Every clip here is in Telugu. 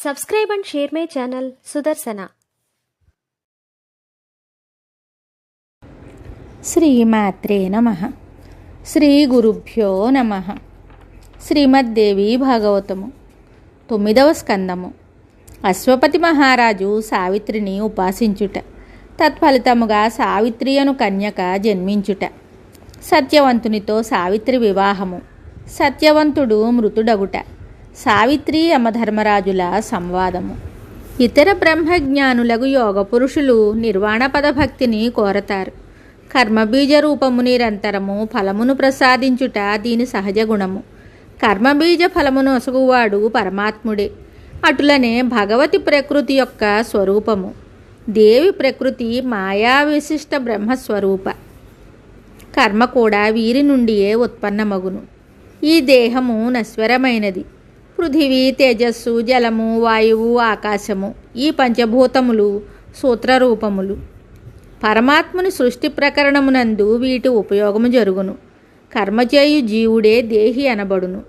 Subscribe and share my channel Sudarsana. శ్రీమాత్రే నమః. శ్రీ గురుభ్యో నమః. శ్రీమద్దేవి భాగవతము 9వ స్కందము. అశ్వపతి మహారాజు సావిత్రిని ఉపాసించుట, తత్ఫలితముగా సావిత్రి అను కన్యక జన్మించుట, సత్యవంతునితో సావిత్రి వివాహము, సత్యవంతుడు మృతుడగుట, సావిత్రి యమధర్మరాజుల సంవాదము. ఇతర బ్రహ్మజ్ఞానులకు యోగ పురుషులు నిర్వాణ పదభక్తిని కోరతారు. కర్మబీజ రూపము నిరంతరము ఫలమును ప్రసాదించుట దీని సహజ గుణము. కర్మబీజ ఫలమును ఒసగువాడు పరమాత్ముడే. అటులనే భగవతి ప్రకృతి యొక్క స్వరూపము. దేవి ప్రకృతి మాయా విశిష్ట బ్రహ్మస్వరూప. కర్మ కూడా వీరి నుండియే ఉత్పన్నమగును. ఈ దేహము నశ్వరమైనది. పృథివీ, తేజస్సు, జలము, వాయువు, ఆకాశము ఈ పంచభూతములు సూత్రరూపములు. పరమాత్ముని సృష్టి ప్రకరణమునందు వీటి ఉపయోగము జరుగును. కర్మచేయు జీవుడే దేహి అనబడును.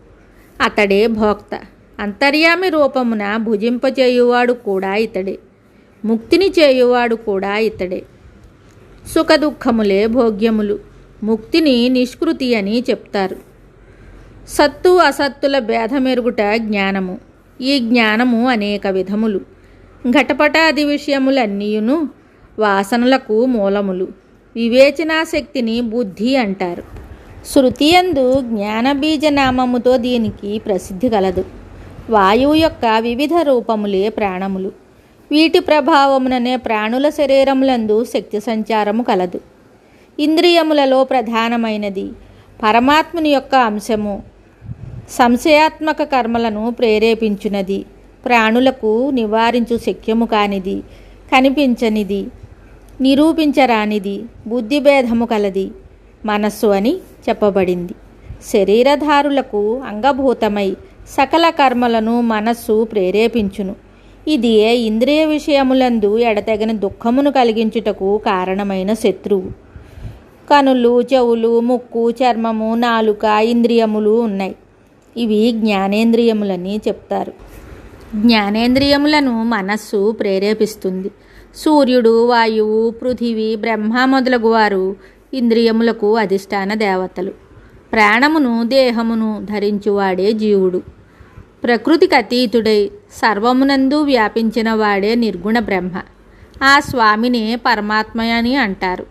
అతడే భోక్త. అంతర్యామి రూపమున భుజింపచేయువాడు కూడా ఇతడే. ముక్తిని చేయువాడు కూడా ఇతడే. సుఖదుఖములే భోగ్యములు. ముక్తిని నిష్కృతి అని చెప్తారు. సత్తు అసత్తుల భేదమెరుగుట జ్ఞానము. ఈ జ్ఞానము అనేక విధములు. ఘటపటాది విషయములన్నీయును వాసనలకు మూలములు. వివేచనాశక్తిని బుద్ధి అంటారు. శృతియందు జ్ఞానబీజనామముతో దీనికి ప్రసిద్ధి కలదు. వాయువు యొక్క వివిధ రూపములే ప్రాణములు. వీటి ప్రభావముననే ప్రాణుల శరీరములందు శక్తి సంచారము కలదు. ఇంద్రియములలో ప్రధానమైనది పరమాత్ముని యొక్క అంశము. సంశయాత్మక కర్మలను ప్రేరేపించునది. ప్రాణులకు నివారించు శక్యము కానిది, కనిపించనిది, నిరూపించరానిది, బుద్ధిభేదము కలది మనస్సు అని చెప్పబడింది. శరీరధారులకు అంగభూతమై సకల కర్మలను మనస్సు ప్రేరేపించును. ఇది ఇంద్రియ విషయములందు ఎడతెగని దుఃఖమును కలిగించుటకు కారణమైన శత్రువు. కనులు, చెవులు, ముక్కు, చర్మము, నాలుక, ఇంద్రియములు ఉన్నాయి. ఇవి జ్ఞానేంద్రియములని చెప్తారు. జ్ఞానేంద్రియములను మనస్సు ప్రేరేపిస్తుంది. సూర్యుడు, వాయువు, పృథివీ, బ్రహ్మ మొదలగు వారు ఇంద్రియములకు అధిష్టాన దేవతలు. ప్రాణమును, దేహమును ధరించువాడే జీవుడు. ప్రకృతికి అతీతుడై సర్వమునందు వ్యాపించిన వాడే నిర్గుణ బ్రహ్మ. ఆ స్వామినే పరమాత్మ అని అంటారు.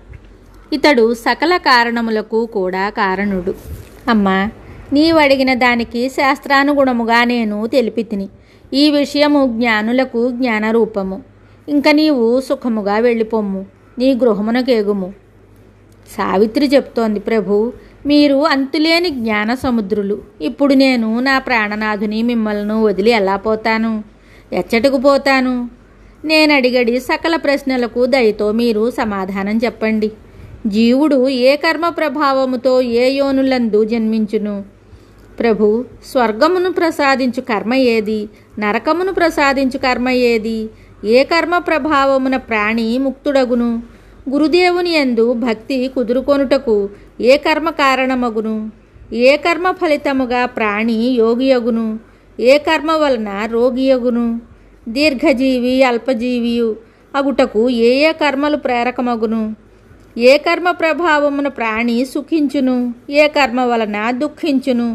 ఇతడు సకల కారణములకు కూడా కారణుడు. అమ్మా, నీవడిగిన దానికి శాస్త్రానుగుణముగా నేను తెలిపితిని. ఈ విషయము జ్ఞానులకు జ్ఞానరూపము. ఇంక నీవు సుఖముగా వెళ్ళిపోమ్ము, నీ గృహమునకేగుము. సావిత్రి చెప్తోంది, ప్రభు, మీరు అంతులేని జ్ఞాన సముద్రులు. ఇప్పుడు నేను నా ప్రాణనాథుని మిమ్మల్ని వదిలి ఎలా పోతాను? ఎచ్చటకు పోతాను? నేను అడిగడి సకల ప్రశ్నలకు దయతో మీరు సమాధానం చెప్పండి. జీవుడు ఏ కర్మ ప్రభావముతో ఏ యోనులందు జన్మించును? ప్రభు, స్వర్గమును ప్రసాదించు కర్మ ఏది? నరకమును ప్రసాదించు కర్మ ఏది? ఏ కర్మ ప్రభావమున ప్రాణి ముక్తుడగును? గురుదేవుని యందు భక్తి కుదురుకొనుటకు ఏ కర్మ కారణమగును? ఏ కర్మ ఫలితముగా ప్రాణి యోగియగును? ఏ కర్మ వలన రోగియగును? దీర్ఘజీవి, అల్పజీవియు అగుటకు ఏ ఏ కర్మలు ప్రేరకమగును? ఏ కర్మ ప్రభావమున ప్రాణి సుఖించును? ఏ కర్మ వలన దుఃఖించును?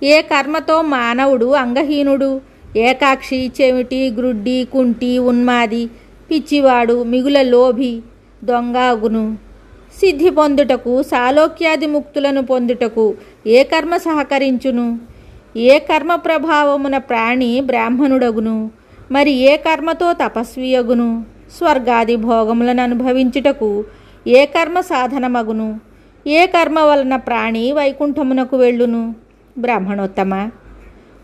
ఏ కర్మతో మానవుడు అంగహీనుడు, ఏకాక్షి, చెవిటి, గ్రుడ్డి, కుంటి, ఉన్మాది, పిచ్చివాడు, మిగుల లోభి, దొంగ అగును? సిద్ధి పొందుటకు, సాలోక్యాది ముక్తులను పొందుటకు ఏ కర్మ సహకరించును? ఏ కర్మ ప్రభావమున ప్రాణి బ్రాహ్మణుడగును? మరి ఏ కర్మతో తపస్వి అగును? స్వర్గాది భోగములను అనుభవించుటకు ఏ కర్మ సాధనమగును? ఏ కర్మ వలన ప్రాణి వైకుంఠమునకు వెళ్ళును? బ్రాహ్మణోత్తమ,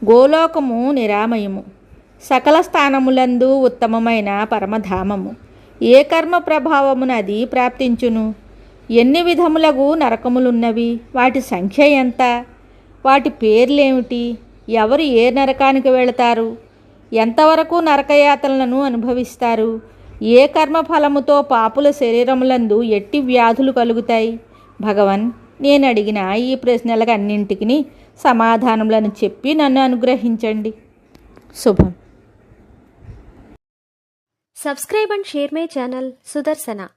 గోలోకము నిరామయము, సకల స్థానములందు ఉత్తమమైన పరమధామము. ఏ కర్మ ప్రభావమున అది ప్రాప్తించును? ఎన్ని విధములగు నరకములున్నవి? వాటి సంఖ్య ఎంత? వాటి పేర్లేమిటి? ఎవరు ఏ నరకానికి వెళతారు? ఎంతవరకు నరకయాతనలను అనుభవిస్తారు? ఏ కర్మ ఫలముతో పాపుల శరీరములందు ఎట్టి వ్యాధులు కలుగుతాయి? భగవన్, నేను అడిగిన ఈ ప్రశ్నలకు అన్నింటికి సమాధానములను చెప్పి నన్ను అనుగ్రహించండి. శుభం. Subscribe and share my channel Sudarsana.